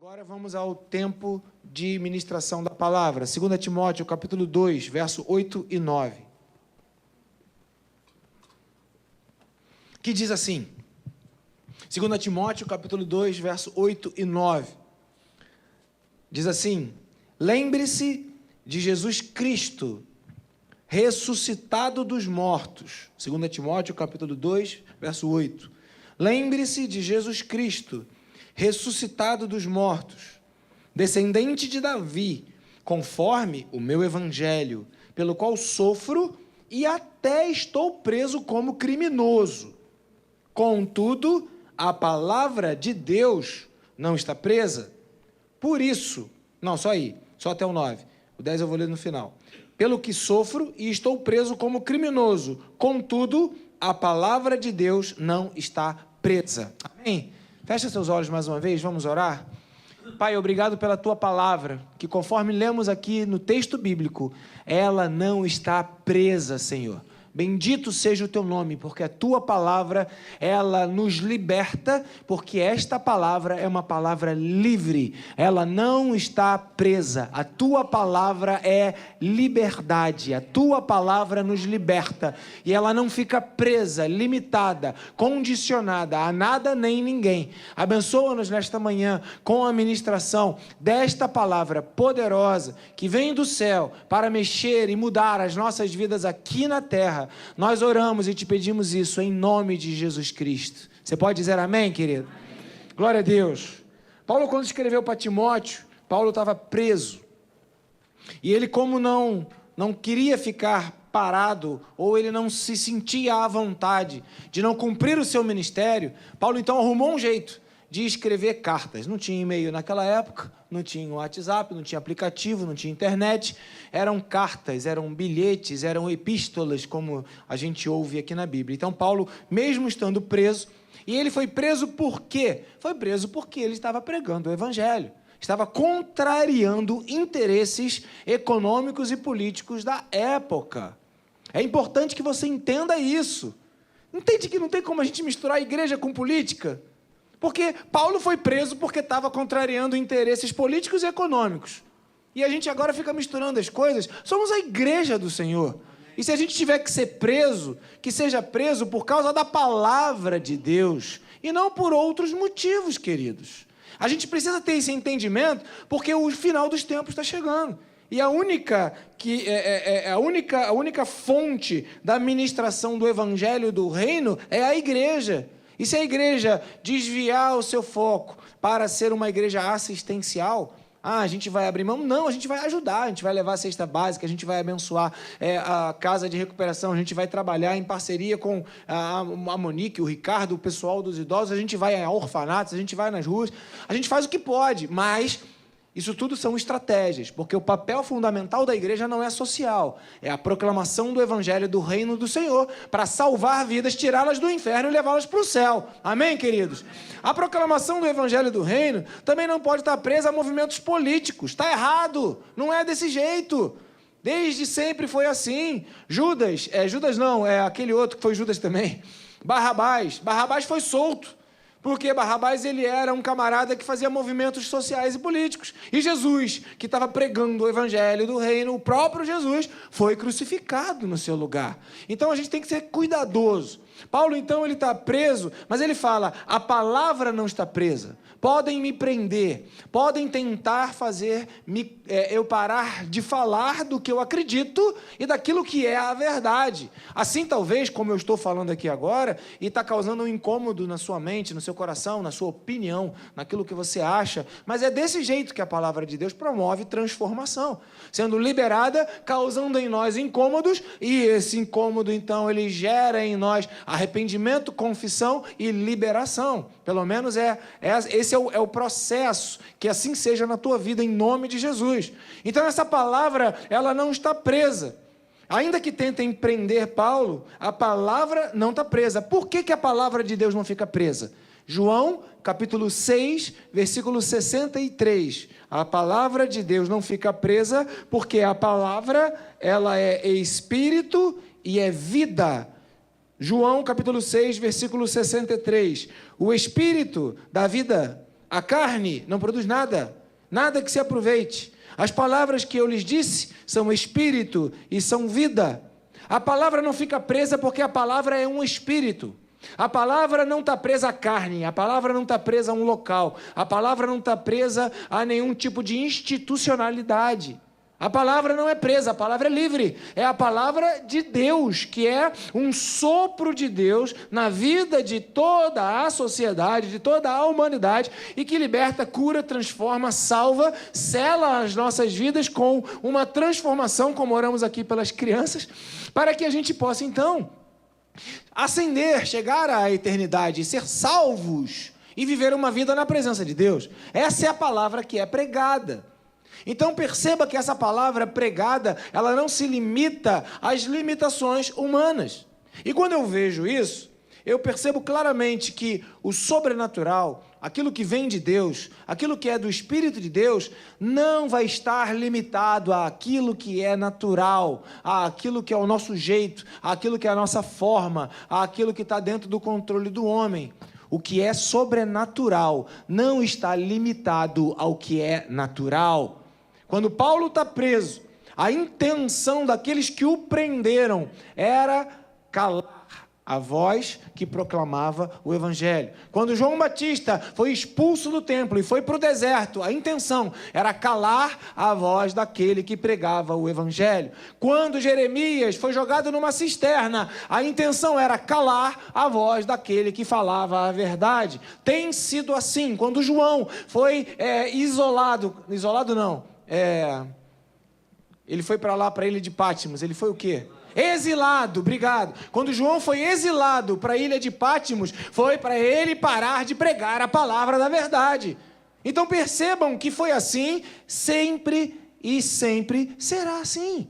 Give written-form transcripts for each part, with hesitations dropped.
Agora vamos ao tempo de ministração da palavra. 2 Timóteo, capítulo 2, verso 8 e 9. Que diz assim, 2 Timóteo, capítulo 2, verso 8 e 9. Diz assim, lembre-se de Jesus Cristo, ressuscitado dos mortos. 2 Timóteo, capítulo 2, verso 8. Lembre-se de Jesus Cristo, ressuscitado dos mortos, descendente de Davi, conforme o meu evangelho, pelo qual sofro e até estou preso como criminoso. Contudo, a palavra de Deus não está presa. Por isso, não, só aí, só até o 9. O 10 eu vou ler no final. Pelo que sofro e estou preso como criminoso. Contudo, a palavra de Deus não está presa. Amém? Fecha seus olhos mais uma vez, vamos orar? Pai, obrigado pela tua palavra, que conforme lemos aqui no texto bíblico, ela não está presa, Senhor. Bendito seja o teu nome, porque a tua palavra, ela nos liberta, porque esta palavra é uma palavra livre, ela não está presa. A tua palavra é liberdade, a tua palavra nos liberta, e ela não fica presa, limitada, condicionada a nada nem ninguém. Abençoa-nos nesta manhã com a ministração desta palavra poderosa, que vem do céu para mexer e mudar as nossas vidas aqui na terra. Nós oramos e te pedimos isso em nome de Jesus Cristo. Você pode dizer amém, querido? Amém. Glória a Deus. Paulo, quando escreveu para Timóteo, Paulo estava preso. E ele, como não queria ficar parado, ou ele não se sentia à vontade de não cumprir o seu ministério, Paulo então arrumou um jeito de escrever cartas. Não tinha e-mail naquela época, não tinha WhatsApp, não tinha aplicativo, não tinha internet, eram cartas, eram bilhetes, eram epístolas, como a gente ouve aqui na Bíblia. Então Paulo, mesmo estando preso, e ele foi preso por quê? Foi preso porque ele estava pregando o evangelho, estava contrariando interesses econômicos e políticos da época. É importante que você entenda isso. Entende que não tem como a gente misturar a igreja com política? Porque Paulo foi preso porque estava contrariando interesses políticos e econômicos. E a gente agora fica misturando as coisas. Somos a igreja do Senhor. E se a gente tiver que ser preso, que seja preso por causa da palavra de Deus, e não por outros motivos, queridos. A gente precisa ter esse entendimento, porque o final dos tempos está chegando. E a única fonte da ministração do evangelho do reino é a igreja. E se a igreja desviar o seu foco para ser uma igreja assistencial, a gente vai abrir mão? Não, a gente vai ajudar, a gente vai levar a cesta básica, a gente vai abençoar a casa de recuperação, a gente vai trabalhar em parceria com a Monique, o Ricardo, o pessoal dos idosos, a gente vai a orfanatos, a gente vai nas ruas, a gente faz o que pode, mas isso tudo são estratégias, porque o papel fundamental da igreja não é social, é a proclamação do evangelho do reino do Senhor, para salvar vidas, tirá-las do inferno e levá-las para o céu. Amém, queridos? A proclamação do evangelho do reino também não pode estar presa a movimentos políticos. Está errado, não é desse jeito. Desde sempre foi assim. Judas não, é aquele outro que foi Judas também. Barrabás foi solto. Porque Barrabás, ele era um camarada que fazia movimentos sociais e políticos. E Jesus, que estava pregando o evangelho do reino, o próprio Jesus, foi crucificado no seu lugar. Então, a gente tem que ser cuidadoso. Paulo, então, ele está preso, mas ele fala, a palavra não está presa. Podem me prender, podem tentar fazer eu parar de falar do que eu acredito e daquilo que é a verdade. Assim, talvez, como eu estou falando aqui agora, e está causando um incômodo na sua mente, no seu coração, na sua opinião, naquilo que você acha, mas é desse jeito que a palavra de Deus promove transformação, sendo liberada, causando em nós incômodos, e esse incômodo, então, ele gera em nós arrependimento, confissão e liberação. Pelo menos esse é o processo, que assim seja na tua vida, em nome de Jesus. Então essa palavra, ela não está presa. Ainda que tentem prender Paulo, a palavra não está presa. Por que a palavra de Deus não fica presa? João, capítulo 6, versículo 63. A palavra de Deus não fica presa, porque a palavra, ela é espírito e é vida. João, capítulo 6, versículo 63. O espírito da vida A carne não produz nada, nada que se aproveite. As palavras que eu lhes disse são espírito e são vida. A palavra não fica presa porque a palavra é um espírito. A palavra não está presa à carne, a palavra não está presa a um local, a palavra não está presa a nenhum tipo de institucionalidade. A palavra não é presa, a palavra é livre. É a palavra de Deus, que é um sopro de Deus na vida de toda a sociedade, de toda a humanidade, e que liberta, cura, transforma, salva, sela as nossas vidas com uma transformação, como oramos aqui pelas crianças, para que a gente possa, então, ascender, chegar à eternidade, ser salvos e viver uma vida na presença de Deus. Essa é a palavra que é pregada. Então perceba que essa palavra pregada, ela não se limita às limitações humanas. E quando eu vejo isso, eu percebo claramente que o sobrenatural, aquilo que vem de Deus, aquilo que é do Espírito de Deus, não vai estar limitado àquilo que é natural, àquilo que é o nosso jeito, àquilo que é a nossa forma, àquilo que está dentro do controle do homem. O que é sobrenatural não está limitado ao que é natural. Quando Paulo está preso, a intenção daqueles que o prenderam era calar a voz que proclamava o Evangelho. Quando João Batista foi expulso do templo e foi para o deserto, a intenção era calar a voz daquele que pregava o Evangelho. Quando Jeremias foi jogado numa cisterna, a intenção era calar a voz daquele que falava a verdade. Tem sido assim. Quando João foi isolado não, ele foi para lá, para a ilha de Patmos, ele foi o quê? Exilado, obrigado. Quando João foi exilado para a ilha de Patmos, foi para ele parar de pregar a palavra da verdade. Então percebam que foi assim, sempre e sempre será assim.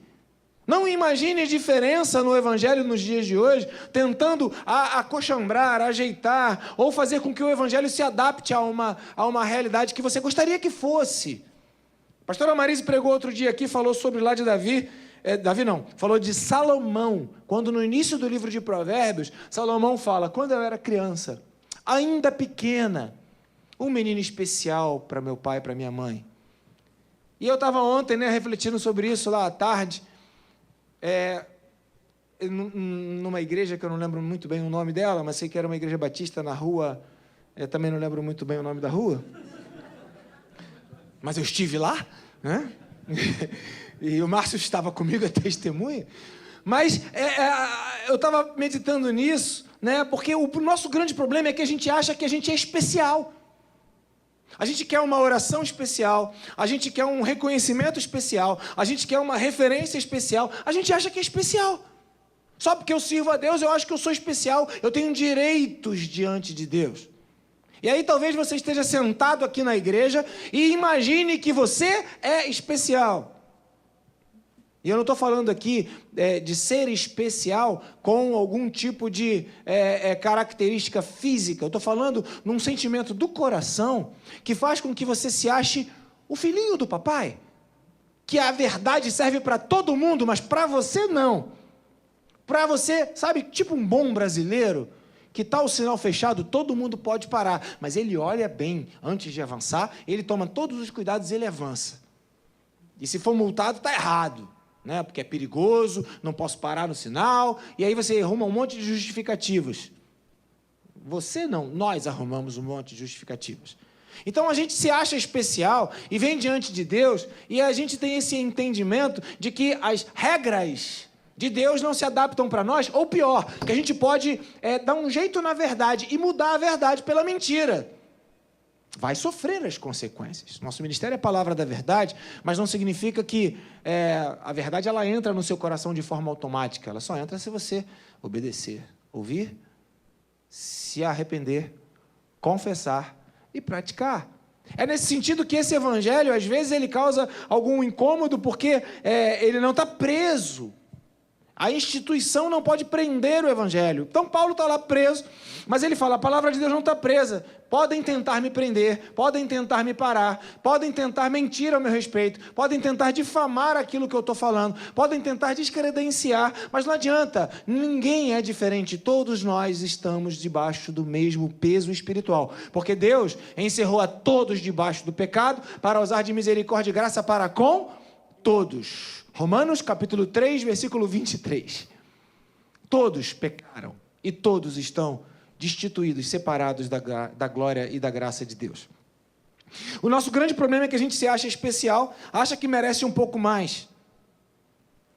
Não imagine diferença no Evangelho nos dias de hoje, tentando acochambrar, ajeitar, ou fazer com que o Evangelho se adapte a uma realidade que você gostaria que fosse. A pastora Marise pregou outro dia aqui, falou sobre lá de falou de Salomão, quando no início do livro de Provérbios, Salomão fala, quando eu era criança, ainda pequena, um menino especial para meu pai e para minha mãe. E eu estava ontem, refletindo sobre isso lá à tarde, numa igreja que eu não lembro muito bem o nome dela, mas sei que era uma igreja batista na rua, também não lembro muito bem o nome da rua, mas eu estive lá, né? E o Márcio estava comigo, é testemunha. Mas eu estava meditando nisso, né? Porque o nosso grande problema é que a gente acha que a gente é especial. A gente quer uma oração especial, a gente quer um reconhecimento especial, a gente quer uma referência especial, a gente acha que é especial. Só porque eu sirvo a Deus, eu acho que eu sou especial, eu tenho direitos diante de Deus. E aí talvez você esteja sentado aqui na igreja e imagine que você é especial. E eu não estou falando aqui de ser especial com algum tipo de característica física. Eu estou falando num sentimento do coração que faz com que você se ache o filhinho do papai. Que a verdade serve para todo mundo, mas para você não. Para você, sabe, tipo um bom brasileiro, que está o sinal fechado, todo mundo pode parar, mas ele olha bem antes de avançar, ele toma todos os cuidados e ele avança. E se for multado, está errado, né? Porque é perigoso, não posso parar no sinal, e aí você arruma um monte de justificativas. Você não, nós arrumamos um monte de justificativas. Então a gente se acha especial e vem diante de Deus, e a gente tem esse entendimento de que as regras de Deus não se adaptam para nós, ou pior, que a gente pode dar um jeito na verdade e mudar a verdade pela mentira. Vai sofrer as consequências. Nosso ministério é a palavra da verdade, mas não significa que a verdade ela entra no seu coração de forma automática. Ela só entra se você obedecer, ouvir, se arrepender, confessar e praticar. É nesse sentido que esse evangelho, às vezes, ele causa algum incômodo, porque ele não está preso. A instituição não pode prender o evangelho. Então Paulo está lá preso, mas ele fala, a palavra de Deus não está presa. Podem tentar me prender, podem tentar me parar, podem tentar mentir ao meu respeito, podem tentar difamar aquilo que eu estou falando, podem tentar descredenciar, mas não adianta, ninguém é diferente, todos nós estamos debaixo do mesmo peso espiritual, porque Deus encerrou a todos debaixo do pecado para usar de misericórdia e graça para com todos. Romanos capítulo 3, versículo 23. Todos pecaram e todos estão destituídos, separados da glória e da graça de Deus. O nosso grande problema é que a gente se acha especial, acha que merece um pouco mais.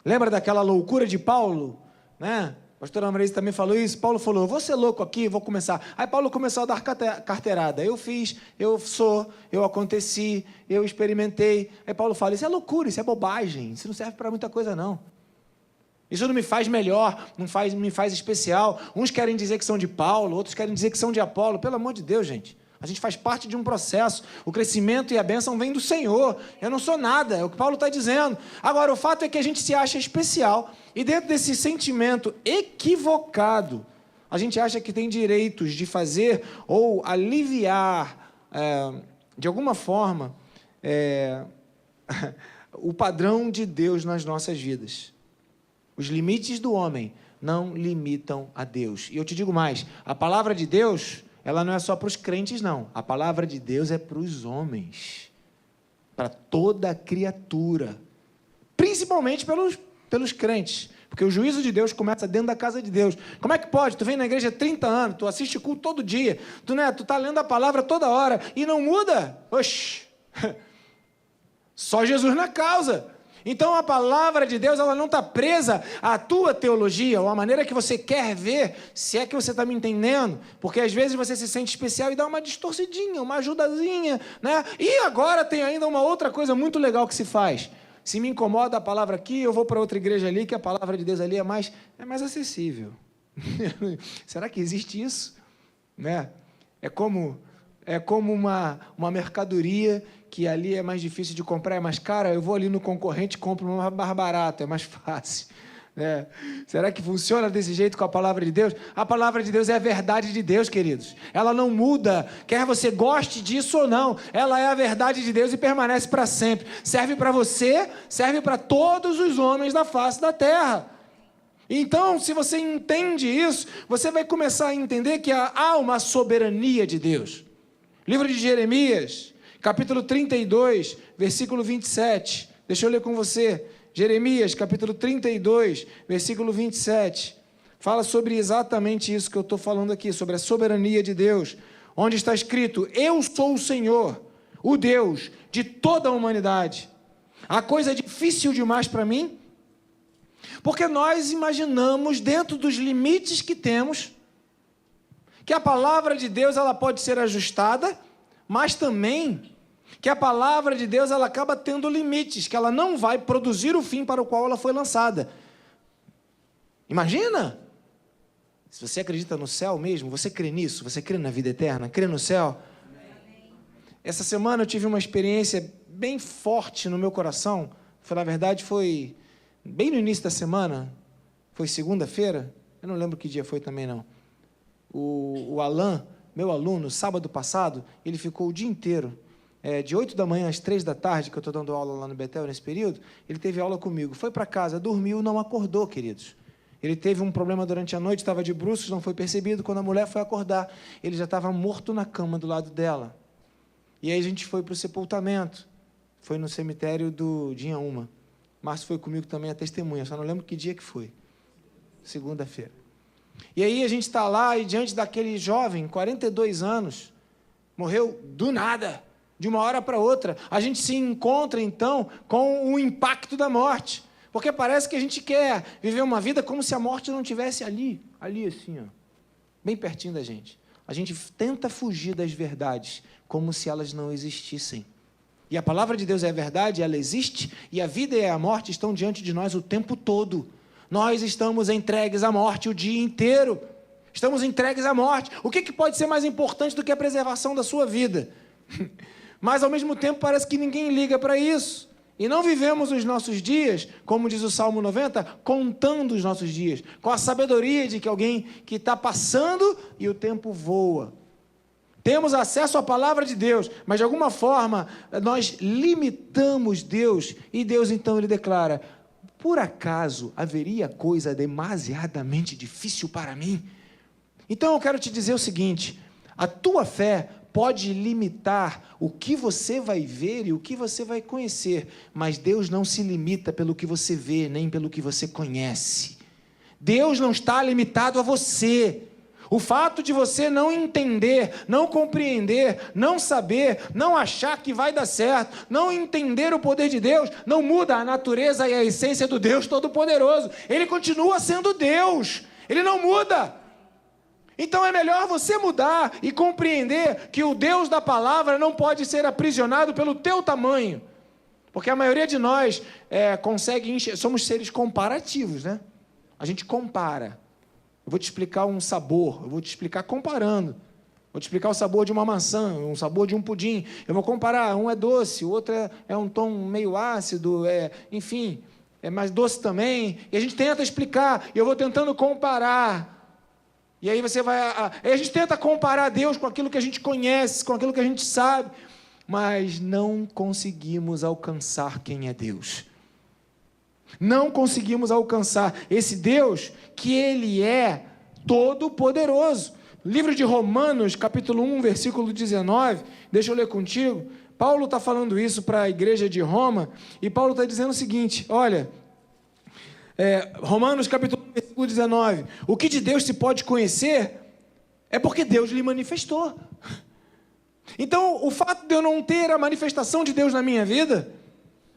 Lembra daquela loucura de Paulo? Né? A pastora Marisa também falou isso. Paulo falou, eu vou ser louco aqui, vou começar. Aí Paulo começou a dar carteirada. Eu fiz, eu sou, eu aconteci, eu experimentei. Aí Paulo fala, isso é loucura, isso é bobagem, isso não serve para muita coisa não. Isso não me faz melhor, me faz especial. Uns querem dizer que são de Paulo, outros querem dizer que são de Apolo. Pelo amor de Deus, gente. A gente faz parte de um processo. O crescimento e a bênção vêm do Senhor. Eu não sou nada, é o que Paulo está dizendo. Agora, o fato é que a gente se acha especial. E dentro desse sentimento equivocado, a gente acha que tem direitos de fazer ou aliviar, de alguma forma, o padrão de Deus nas nossas vidas. Os limites do homem não limitam a Deus. E eu te digo mais, a palavra de Deus, ela não é só para os crentes, não. A palavra de Deus é para os homens, para toda a criatura, principalmente pelos crentes, porque o juízo de Deus começa dentro da casa de Deus. Como é que pode? Tu vem na igreja há 30 anos, tu assiste culto todo dia, tu está lendo a palavra toda hora e não muda? Oxi! Só Jesus na causa. Então a palavra de Deus, ela não está presa à tua teologia, ou à maneira que você quer ver, se é que você está me entendendo, porque às vezes você se sente especial e dá uma distorcidinha, uma ajudazinha, né? E agora tem ainda uma outra coisa muito legal que se faz. Se me incomoda a palavra aqui, eu vou para outra igreja ali, que a palavra de Deus ali é mais acessível. Será que existe isso? Né? É como uma mercadoria que ali é mais difícil de comprar, é mais cara, eu vou ali no concorrente e compro mais barato, é mais fácil. Né? Será que funciona desse jeito com a palavra de Deus? A palavra de Deus é a verdade de Deus, queridos. Ela não muda, quer você goste disso ou não. Ela é a verdade de Deus e permanece para sempre. Serve para você, serve para todos os homens da face da terra. Então, se você entende isso, você vai começar a entender que há uma soberania de Deus. Livro de Jeremias, capítulo 32, versículo 27. Deixa eu ler com você. Jeremias, capítulo 32, versículo 27. Fala sobre exatamente isso que eu estou falando aqui, sobre a soberania de Deus. Onde está escrito, eu sou o Senhor, o Deus de toda a humanidade. A coisa é difícil demais para mim, porque nós imaginamos, dentro dos limites que temos, que a palavra de Deus ela pode ser ajustada, mas também que a palavra de Deus ela acaba tendo limites, que ela não vai produzir o fim para o qual ela foi lançada. Imagina! Se você acredita no céu mesmo, você crê nisso? Você crê na vida eterna? Crê no céu? Amém. Essa semana eu tive uma experiência bem forte no meu coração. Na verdade, foi bem no início da semana. Foi segunda-feira. Eu não lembro que dia foi também, não. O Alan, meu aluno, sábado passado, ele ficou o dia inteiro, de 8 da manhã às 3 da tarde, que eu estou dando aula lá no Betel nesse período, ele teve aula comigo. Foi para casa, dormiu, não acordou, queridos. Ele teve um problema durante a noite, estava de bruços, não foi percebido. Quando a mulher foi acordar, ele já estava morto na cama do lado dela. E aí a gente foi para o sepultamento. Foi no cemitério de Inhaúma. Márcio foi comigo também, a testemunha, só não lembro que dia que foi. Segunda-feira. E aí a gente está lá e diante daquele jovem, 42 anos, morreu do nada, de uma hora para outra. A gente se encontra, então, com o impacto da morte. Porque parece que a gente quer viver uma vida como se a morte não estivesse ali assim, ó, bem pertinho da gente. A gente tenta fugir das verdades como se elas não existissem. E a palavra de Deus é a verdade, ela existe, e a vida e a morte estão diante de nós o tempo todo. Nós estamos entregues à morte o dia inteiro. Estamos entregues à morte. O que pode ser mais importante do que a preservação da sua vida? Mas, ao mesmo tempo, parece que ninguém liga para isso. E não vivemos os nossos dias, como diz o Salmo 90, contando os nossos dias, com a sabedoria de que alguém que está passando e o tempo voa. Temos acesso à palavra de Deus, mas de alguma forma nós limitamos Deus, e Deus então ele declara: por acaso haveria coisa demasiadamente difícil para mim? Então eu quero te dizer o seguinte: a tua fé pode limitar o que você vai ver e o que você vai conhecer, mas Deus não se limita pelo que você vê, nem pelo que você conhece. Deus não está limitado a você. O fato de você não entender, não compreender, não saber, não achar que vai dar certo, não entender o poder de Deus, não muda a natureza e a essência do Deus Todo-Poderoso. Ele continua sendo Deus, Ele não muda. Então é melhor você mudar e compreender que o Deus da palavra não pode ser aprisionado pelo teu tamanho. Porque a maioria de nós consegue enxergar, somos seres comparativos, né? A gente compara. Eu vou te explicar um sabor, eu vou te explicar comparando. Vou te explicar o sabor de uma maçã, o sabor de um pudim. Eu vou comparar, um é doce, o outro é um tom meio ácido, enfim, é mais doce também. E a gente tenta explicar, e eu vou tentando comparar. E aí a gente tenta comparar Deus com aquilo que a gente conhece, com aquilo que a gente sabe, mas não conseguimos alcançar quem é Deus. Não conseguimos alcançar esse Deus que Ele é todo-poderoso. Livro de Romanos, capítulo 1, versículo 19, deixa eu ler contigo. Paulo está falando isso para a igreja de Roma, e Paulo está dizendo o seguinte, olha... Romanos capítulo 1, versículo 19, o que de Deus se pode conhecer é porque Deus lhe manifestou. Então, o fato de eu não ter a manifestação de Deus na minha vida,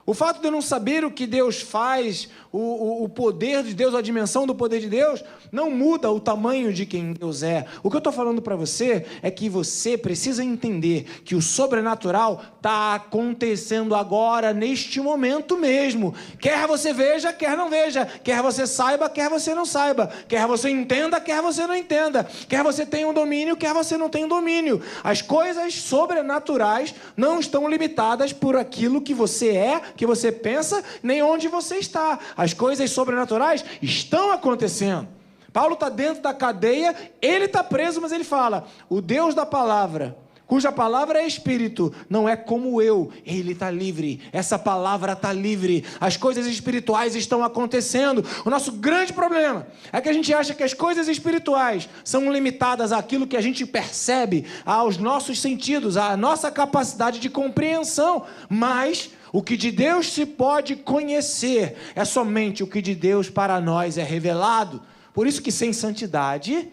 o fato de eu não saber o que Deus faz, o poder de Deus, a dimensão do poder de Deus, não muda o tamanho de quem Deus é. O que eu estou falando para você é que você precisa entender que o sobrenatural está acontecendo agora, neste momento mesmo. Quer você veja, quer não veja. Quer você saiba, quer você não saiba. Quer você entenda, quer você não entenda. Quer você tenha um domínio, quer você não tenha um domínio. As coisas sobrenaturais não estão limitadas por aquilo que você é, que você pensa, nem onde você está. As coisas sobrenaturais estão acontecendo. Paulo está dentro da cadeia, ele está preso, mas ele fala, o Deus da palavra, cuja palavra é Espírito, não é como eu, ele está livre, essa palavra está livre, as coisas espirituais estão acontecendo. O nosso grande problema é que a gente acha que as coisas espirituais são limitadas àquilo que a gente percebe, aos nossos sentidos, à nossa capacidade de compreensão, mas... o que de Deus se pode conhecer é somente o que de Deus para nós é revelado. Por isso que sem santidade,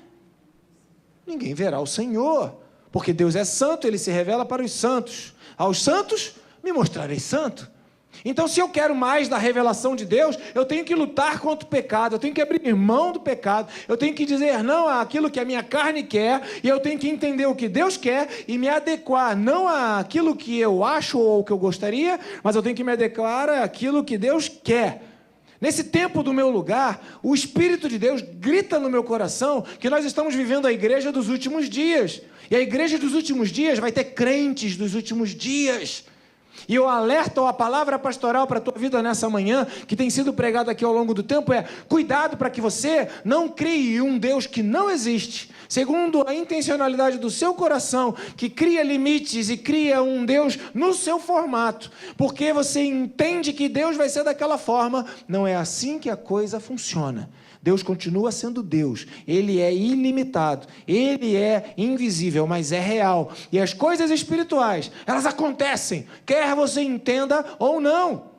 ninguém verá o Senhor. Porque Deus é santo, Ele se revela para os santos. Aos santos, me mostrarei santo. Então, se eu quero mais da revelação de Deus, eu tenho que lutar contra o pecado, eu tenho que abrir mão do pecado, eu tenho que dizer não àquilo que a minha carne quer, e eu tenho que entender o que Deus quer e me adequar não àquilo que eu acho ou que eu gostaria, mas eu tenho que me adequar àquilo que Deus quer. Nesse tempo do meu lugar, o Espírito de Deus grita no meu coração que nós estamos vivendo a igreja dos últimos dias, e a igreja dos últimos dias vai ter crentes dos últimos dias. E eu alerto a palavra pastoral para a tua vida nessa manhã, que tem sido pregada aqui ao longo do tempo, cuidado para que você não crie um Deus que não existe, segundo a intencionalidade do seu coração, que cria limites e cria um Deus no seu formato, porque você entende que Deus vai ser daquela forma. Não é assim que a coisa funciona. Deus continua sendo Deus, Ele é ilimitado, Ele é invisível, mas é real. E as coisas espirituais, elas acontecem, quer você entenda ou não.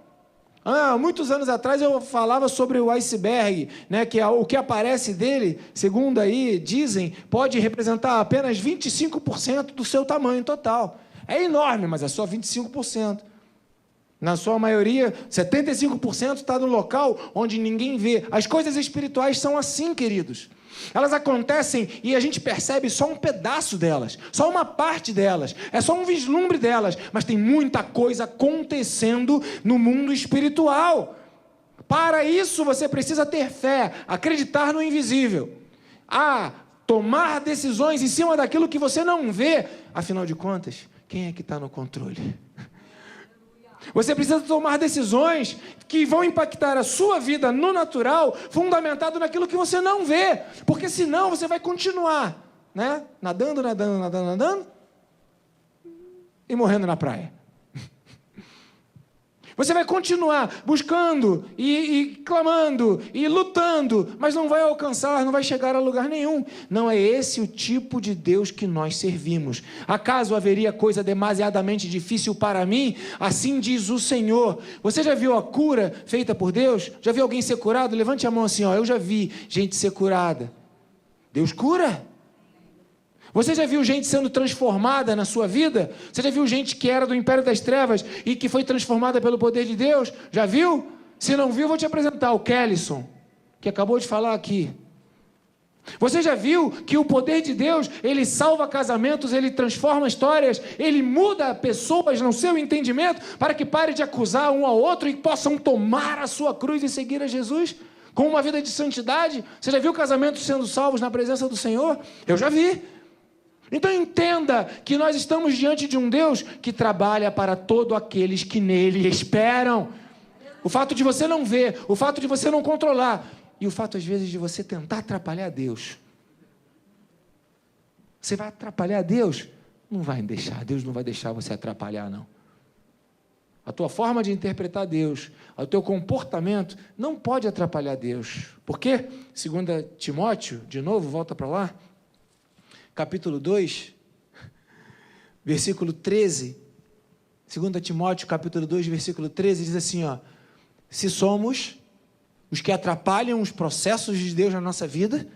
Muitos anos atrás eu falava sobre o iceberg, né, que o que aparece dele, segundo aí dizem, pode representar apenas 25% do seu tamanho total. É enorme, mas é só 25%. Na sua maioria, 75% está no local onde ninguém vê. As coisas espirituais são assim, queridos. Elas acontecem e a gente percebe só um pedaço delas, só uma parte delas, é só um vislumbre delas, mas tem muita coisa acontecendo no mundo espiritual. Para isso você precisa ter fé, acreditar no invisível, tomar decisões em cima daquilo que você não vê. Afinal de contas, quem é que está no controle? Você precisa tomar decisões que vão impactar a sua vida no natural, fundamentado naquilo que você não vê. Porque senão você vai continuar, né? Nadando e morrendo na praia. Você vai continuar buscando e clamando e lutando, mas não vai alcançar, não vai chegar a lugar nenhum. Não é esse o tipo de Deus que nós servimos. Acaso haveria coisa demasiadamente difícil para mim? Assim diz o Senhor. Você já viu a cura feita por Deus? Já viu alguém ser curado? Levante a mão assim, ó. Eu já vi gente ser curada. Deus cura. Você já viu gente sendo transformada na sua vida? Você já viu gente que era do império das trevas e que foi transformada pelo poder de Deus? Já viu? Se não viu, vou te apresentar o Kellyson, que acabou de falar aqui. Você já viu que o poder de Deus, ele salva casamentos, ele transforma histórias, ele muda pessoas no seu entendimento para que pare de acusar um ao outro e possam tomar a sua cruz e seguir a Jesus com uma vida de santidade? Você já viu casamentos sendo salvos na presença do Senhor? Eu já vi. Então entenda que nós estamos diante de um Deus que trabalha para todos aqueles que nele esperam. O fato de você não ver, o fato de você não controlar e o fato às vezes de você tentar atrapalhar Deus. Você vai atrapalhar Deus? Não vai deixar, Deus não vai deixar você atrapalhar não. A tua forma de interpretar Deus, o teu comportamento não pode atrapalhar Deus. Por quê? 2 Timóteo, de novo, volta para lá. Capítulo 2, versículo 13, 2 Timóteo, capítulo 2, versículo 13, diz assim, ó, se somos os que atrapalham os processos de Deus na nossa vida,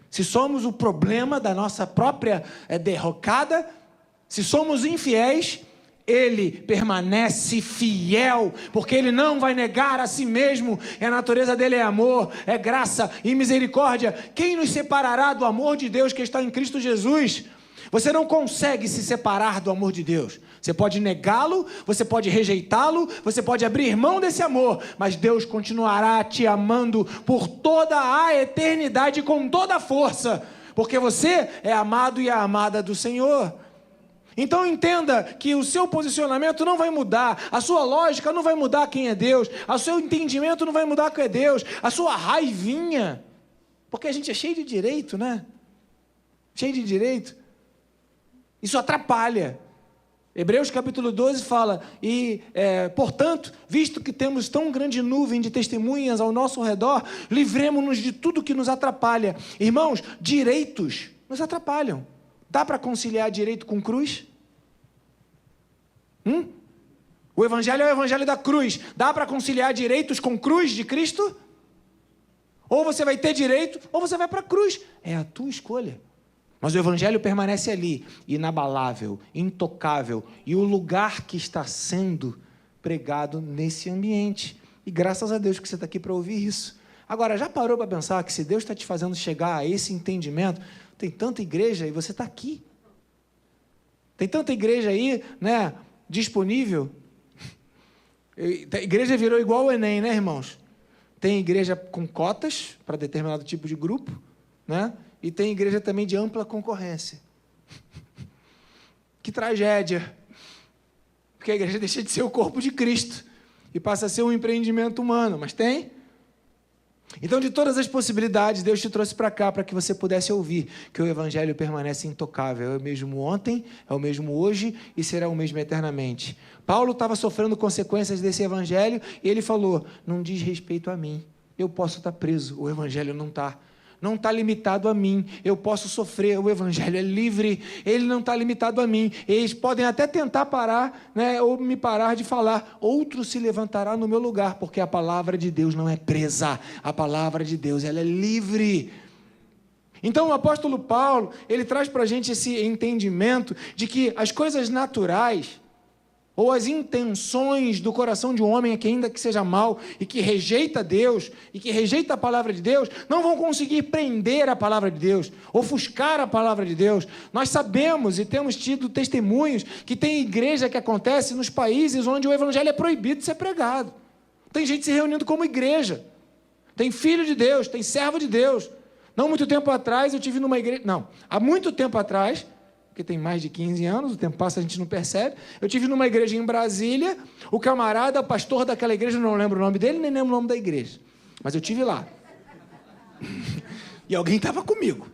se somos o problema da nossa própria derrocada, se somos infiéis, Ele permanece fiel, porque Ele não vai negar a si mesmo, a natureza dEle é amor, é graça e misericórdia. Quem nos separará do amor de Deus que está em Cristo Jesus? Você não consegue se separar do amor de Deus. Você pode negá-lo, você pode rejeitá-lo, você pode abrir mão desse amor, mas Deus continuará te amando por toda a eternidade com toda a força, porque você é amado e a amada do Senhor. Então entenda que o seu posicionamento não vai mudar, a sua lógica não vai mudar quem é Deus, o seu entendimento não vai mudar quem é Deus, a sua raivinha, porque a gente é cheio de direito, né? Cheio de direito. Isso atrapalha. Hebreus capítulo 12 fala, portanto, visto que temos tão grande nuvem de testemunhas ao nosso redor, livremo-nos de tudo que nos atrapalha. Irmãos, direitos nos atrapalham. Dá para conciliar direito com cruz? O evangelho é o evangelho da cruz. Dá para conciliar direitos com cruz de Cristo? Ou você vai ter direito, ou você vai para a cruz. É a tua escolha. Mas o evangelho permanece ali, inabalável, intocável, e o lugar que está sendo pregado nesse ambiente. E graças a Deus que você está aqui para ouvir isso. Agora, já parou para pensar que se Deus está te fazendo chegar a esse entendimento, tem tanta igreja e você está aqui. Tem tanta igreja aí, né, disponível. A igreja virou igual o Enem, né, irmãos? Tem igreja com cotas para determinado tipo de grupo, né? E tem igreja também de ampla concorrência. Que tragédia. Porque a igreja deixa de ser o corpo de Cristo e passa a ser um empreendimento humano, mas tem. Então, de todas as possibilidades, Deus te trouxe para cá para que você pudesse ouvir que o evangelho permanece intocável. É o mesmo ontem, é o mesmo hoje e será o mesmo eternamente. Paulo estava sofrendo consequências desse evangelho e ele falou, não diz respeito a mim. Eu posso estar preso, o evangelho não está. Não está limitado a mim, eu posso sofrer, o evangelho é livre, ele não está limitado a mim. Eles podem até tentar parar, né, ou me parar de falar, outro se levantará no meu lugar, porque a palavra de Deus não é presa, a palavra de Deus ela é livre. Então o apóstolo Paulo, ele traz para a gente esse entendimento de que as coisas naturais, ou as intenções do coração de um homem que ainda que seja mau e que rejeita Deus e que rejeita a palavra de Deus, não vão conseguir prender a palavra de Deus, ofuscar a palavra de Deus. Nós sabemos e temos tido testemunhos que tem igreja que acontece nos países onde o evangelho é proibido de ser pregado. Tem gente se reunindo como igreja, tem filho de Deus, tem servo de Deus. Não muito tempo atrás eu tive numa igreja, há muito tempo atrás, porque tem mais de 15 anos, o tempo passa, a gente não percebe. Eu tive numa igreja em Brasília, o camarada, o pastor daquela igreja, não lembro o nome dele, nem lembro o nome da igreja, mas eu tive lá. E alguém estava comigo,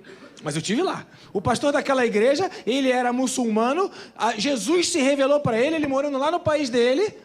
mas eu tive lá. O pastor daquela igreja, ele era muçulmano, Jesus se revelou para ele morando lá no país dele,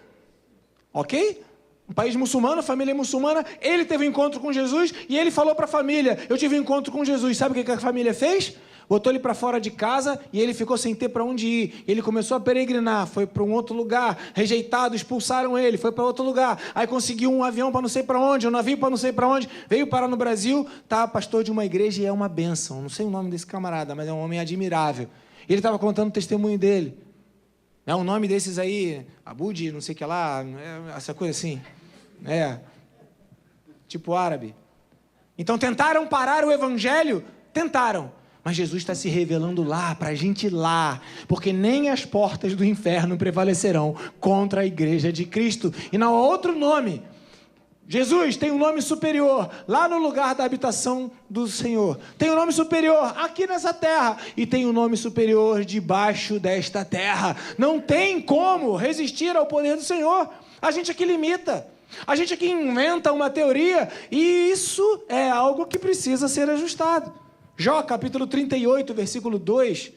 ok? Um país muçulmano, família muçulmana, ele teve um encontro com Jesus e ele falou para a família, eu tive um encontro com Jesus, sabe o que a família fez? Botou ele para fora de casa e ele ficou sem ter para onde ir. Ele começou a peregrinar, foi para um outro lugar, rejeitado, expulsaram ele, foi para outro lugar. Aí conseguiu um avião para não sei para onde, um navio para não sei para onde, veio parar no Brasil, tá pastor de uma igreja e é uma bênção. Não sei o nome desse camarada, mas é um homem admirável. Ele estava contando o testemunho dele. É um nome desses aí, Abud, não sei o que lá, essa coisa assim. Tipo árabe. Então tentaram parar o evangelho? Tentaram. Mas Jesus está se revelando lá, para a gente ir lá, porque nem as portas do inferno prevalecerão contra a igreja de Cristo. E não há outro nome. Jesus tem um nome superior, lá no lugar da habitação do Senhor. Tem um nome superior aqui nessa terra, e tem um nome superior debaixo desta terra. Não tem como resistir ao poder do Senhor. A gente aqui limita. A gente aqui inventa uma teoria, e isso é algo que precisa ser ajustado. Jó, capítulo 38, versículo 2.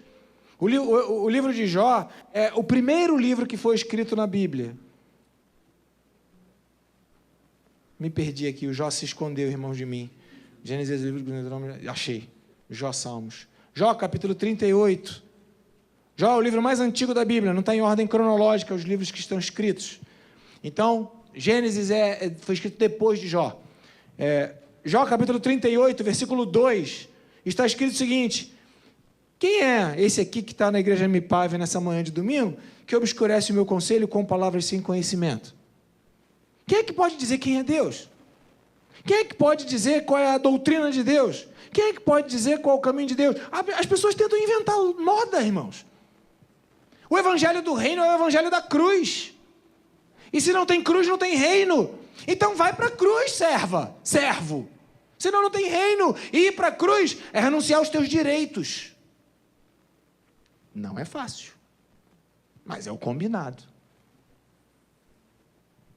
O livro de Jó é o primeiro livro que foi escrito na Bíblia. Me perdi aqui, o Jó se escondeu, irmãos de mim. Gênesis, livro de... Achei. Jó, Salmos. Jó, capítulo 38. Jó é o livro mais antigo da Bíblia, não está em ordem cronológica os livros que estão escritos. Então, Gênesis foi escrito depois de Jó. Jó, capítulo 38, versículo 2. Está escrito o seguinte: quem é esse aqui que está na igreja Mipave nessa manhã de domingo, que obscurece o meu conselho com palavras sem conhecimento? Quem é que pode dizer quem é Deus? Quem é que pode dizer qual é a doutrina de Deus? Quem é que pode dizer qual é o caminho de Deus? As pessoas tentam inventar moda, irmãos. O evangelho do reino é o evangelho da cruz. E se não tem cruz, não tem reino. Então vai para a cruz, servo. Senão não tem reino. E ir para a cruz é renunciar aos teus direitos. Não é fácil, mas é o combinado.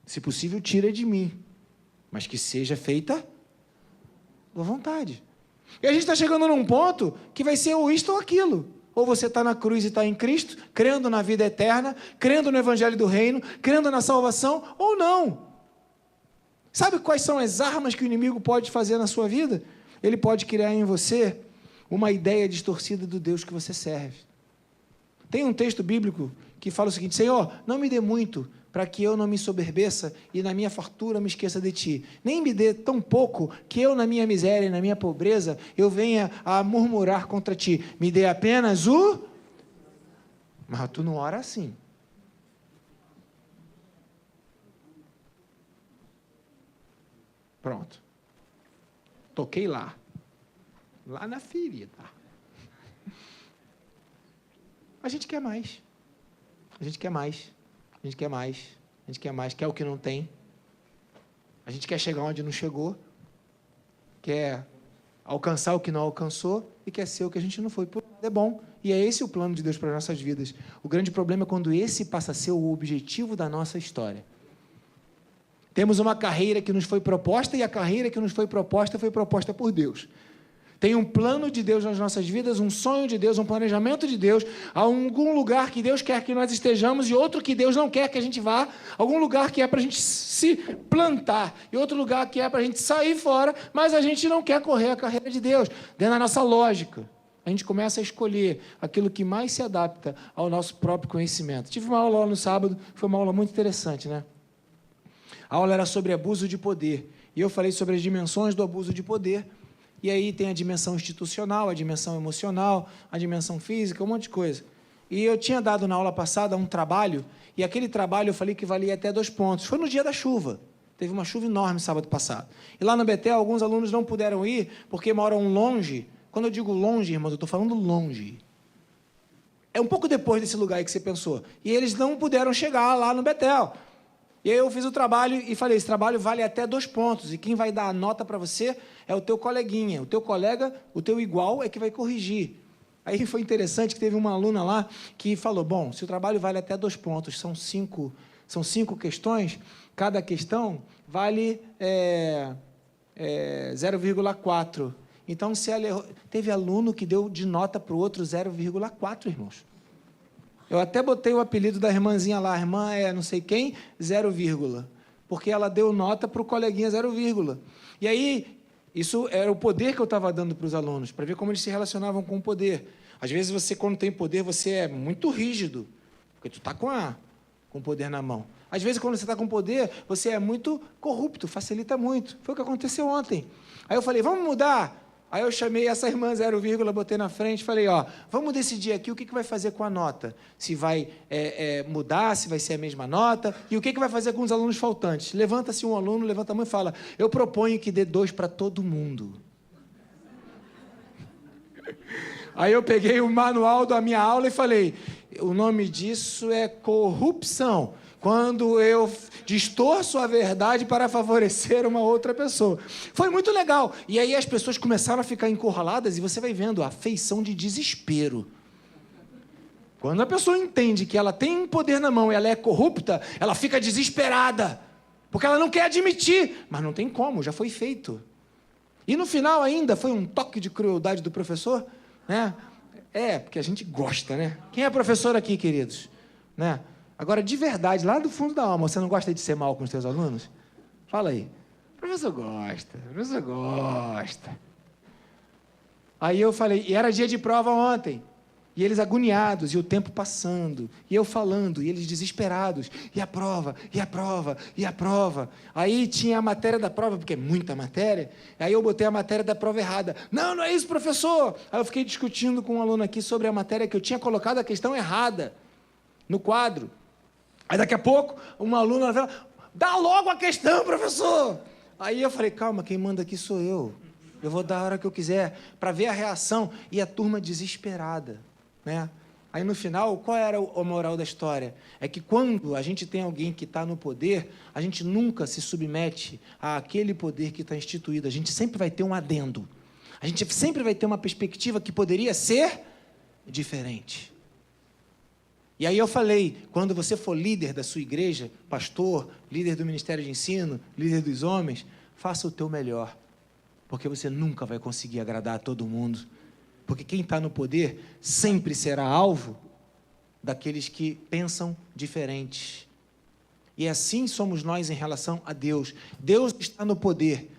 Se possível, tira de mim, mas que seja feita à vontade. E a gente está chegando num ponto que vai ser ou isto ou aquilo. Ou você está na cruz e está em Cristo, crendo na vida eterna, crendo no evangelho do reino, crendo na salvação, ou não. Sabe quais são as armas que o inimigo pode fazer na sua vida? Ele pode criar em você uma ideia distorcida do Deus que você serve. Tem um texto bíblico que fala o seguinte: Senhor, não me dê muito, para que eu não me soberbeça e na minha fartura me esqueça de Ti. Nem me dê tão pouco, que eu na minha miséria e na minha pobreza, eu venha a murmurar contra Ti. Me dê apenas o... Mas tu não ora assim. Pronto. Toquei lá. Lá na ferida. A gente quer mais. A gente quer mais. A gente quer mais. A gente quer mais. Quer o que não tem. A gente quer chegar onde não chegou. Quer alcançar o que não alcançou. E quer ser o que a gente não foi. É bom. E é esse o plano de Deus para as nossas vidas. O grande problema é quando esse passa a ser o objetivo da nossa história. Temos uma carreira que nos foi proposta, e a carreira que nos foi proposta por Deus. Tem um plano de Deus nas nossas vidas, um sonho de Deus, um planejamento de Deus, algum lugar que Deus quer que nós estejamos e outro que Deus não quer que a gente vá, algum lugar que é para a gente se plantar e outro lugar que é para a gente sair fora, mas a gente não quer correr a carreira de Deus. Dentro da nossa lógica, a gente começa a escolher aquilo que mais se adapta ao nosso próprio conhecimento. Tive uma aula lá no sábado, foi uma aula muito interessante, né? A aula era sobre abuso de poder, e eu falei sobre as dimensões do abuso de poder, e aí tem a dimensão institucional, a dimensão emocional, a dimensão física, um monte de coisa. E eu tinha dado na aula passada um trabalho, e aquele trabalho eu falei que valia até 2 pontos. Foi no dia da chuva, teve uma chuva enorme sábado passado. E lá no Betel, alguns alunos não puderam ir, porque moram longe. Quando eu digo longe, irmãos, eu estou falando longe. É um pouco depois desse lugar aí que você pensou. E eles não puderam chegar lá no Betel. E aí eu fiz o trabalho e falei, esse trabalho vale até 2 pontos, e quem vai dar a nota para você é o teu coleguinha, o teu colega, o teu igual é que vai corrigir. Aí foi interessante que teve uma aluna lá que falou, bom, se o trabalho vale até 2 pontos, são cinco questões, cada questão vale 0,4. Então, se ela errou, teve aluno que deu de nota para o outro 0,4, irmãos. Eu até botei o apelido da irmãzinha lá, a irmã é não sei quem, 0, porque ela deu nota para o coleguinha 0, e aí, isso era o poder que eu estava dando para os alunos, para ver como eles se relacionavam com o poder. Às vezes, você, quando tem poder, você é muito rígido, porque tu está com o poder na mão. Às vezes, quando você está com poder, você é muito corrupto, facilita muito. Foi o que aconteceu ontem. Aí eu falei, vamos mudar? Aí eu chamei essa irmã 0, botei na frente, falei, ó, vamos decidir aqui o que vai fazer com a nota. Se vai mudar, se vai ser a mesma nota, e o que vai fazer com os alunos faltantes. Levanta-se um aluno, levanta a mão e fala, eu proponho que dê 2 para todo mundo. Aí eu peguei o manual da minha aula e falei, o nome disso é corrupção. Quando eu distorço a verdade para favorecer uma outra pessoa. Foi muito legal. E aí as pessoas começaram a ficar encurraladas e você vai vendo a feição de desespero. Quando a pessoa entende que ela tem um poder na mão e ela é corrupta, ela fica desesperada. Porque ela não quer admitir. Mas não tem como, já foi feito. E no final ainda foi um toque de crueldade do professor, né? Porque a gente gosta, né? Quem é professor aqui, queridos? Né? Agora, de verdade, lá do fundo da alma, você não gosta de ser mal com os seus alunos? Fala aí. O professor gosta. Aí eu falei, e era dia de prova ontem. E eles agoniados, e o tempo passando, e eu falando, e eles desesperados. E a prova. Aí tinha a matéria da prova, porque é muita matéria. Aí eu botei a matéria da prova errada. Não é isso, professor. Aí eu fiquei discutindo com um aluno aqui sobre a matéria que eu tinha colocado a questão errada no quadro. Aí daqui a pouco, uma aluna fala, dá logo a questão, professor. Aí eu falei, calma, quem manda aqui sou eu. Eu vou dar a hora que eu quiser, para ver a reação. E a turma desesperada, né? Aí no final, qual era a moral da história? É que quando a gente tem alguém que está no poder, a gente nunca se submete àquele poder que está instituído. A gente sempre vai ter um adendo. A gente sempre vai ter uma perspectiva que poderia ser diferente. E aí eu falei, quando você for líder da sua igreja, pastor, líder do ministério de ensino, líder dos homens, faça o teu melhor, porque você nunca vai conseguir agradar a todo mundo, porque quem está no poder sempre será alvo daqueles que pensam diferente. E assim somos nós em relação a Deus. Deus está no poder.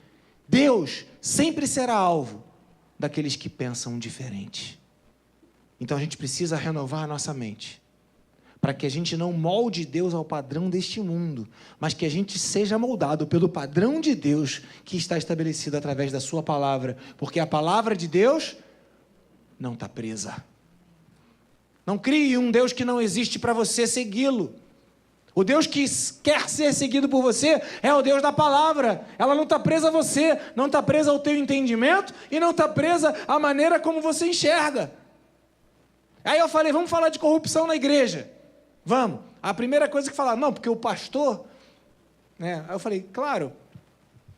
Deus sempre será alvo daqueles que pensam diferente. Então a gente precisa renovar a nossa mente, para que a gente não molde Deus ao padrão deste mundo, mas que a gente seja moldado pelo padrão de Deus que está estabelecido através da sua palavra, porque a palavra de Deus não está presa. Não crie um Deus que não existe para você segui-lo. O Deus que quer ser seguido por você é o Deus da palavra. Ela não está presa a você, não está presa ao teu entendimento e não está presa à maneira como você enxerga. Aí eu falei, vamos falar de corrupção na igreja. Vamos. A primeira coisa que falaram, não, porque o pastor, né? Aí eu falei, claro.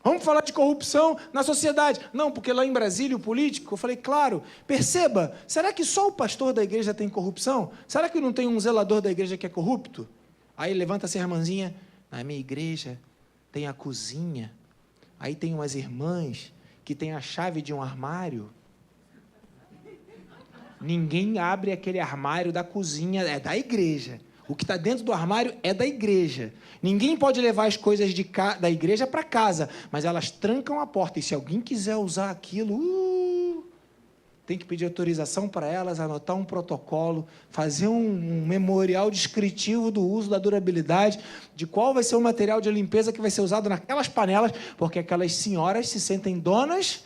Vamos falar de corrupção na sociedade. Não, porque lá em Brasília, o político, eu falei, claro. Perceba, será que só o pastor da igreja tem corrupção? Será que não tem um zelador da igreja que é corrupto? Aí levanta-se a irmãzinha, na minha igreja tem a cozinha, aí tem umas irmãs que tem a chave de um armário. Ninguém abre aquele armário da cozinha, é da igreja. O que está dentro do armário é da igreja. Ninguém pode levar as coisas da igreja para casa, mas elas trancam a porta. E se alguém quiser usar aquilo, tem que pedir autorização para elas, anotar um protocolo, fazer um memorial descritivo do uso, da durabilidade, de qual vai ser o material de limpeza que vai ser usado naquelas panelas, porque aquelas senhoras se sentem donas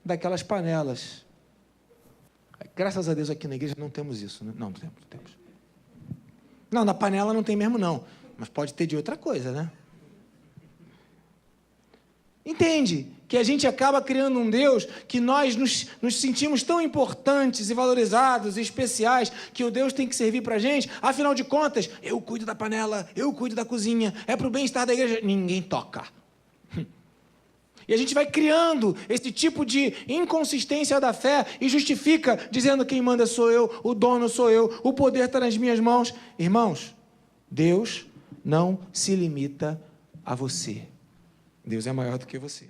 daquelas panelas. Graças a Deus aqui na igreja não temos isso, né? Não temos. Não, na panela não tem mesmo não, mas pode ter de outra coisa, né? Entende? Que a gente acaba criando um Deus que nós nos sentimos tão importantes e valorizados e especiais, que o Deus tem que servir para a gente. Afinal de contas, eu cuido da panela, eu cuido da cozinha, é para o bem-estar da igreja. Ninguém toca. E a gente vai criando esse tipo de inconsistência da fé e justifica dizendo quem manda sou eu, o dono sou eu, o poder está nas minhas mãos. Irmãos, Deus não se limita a você. Deus é maior do que você.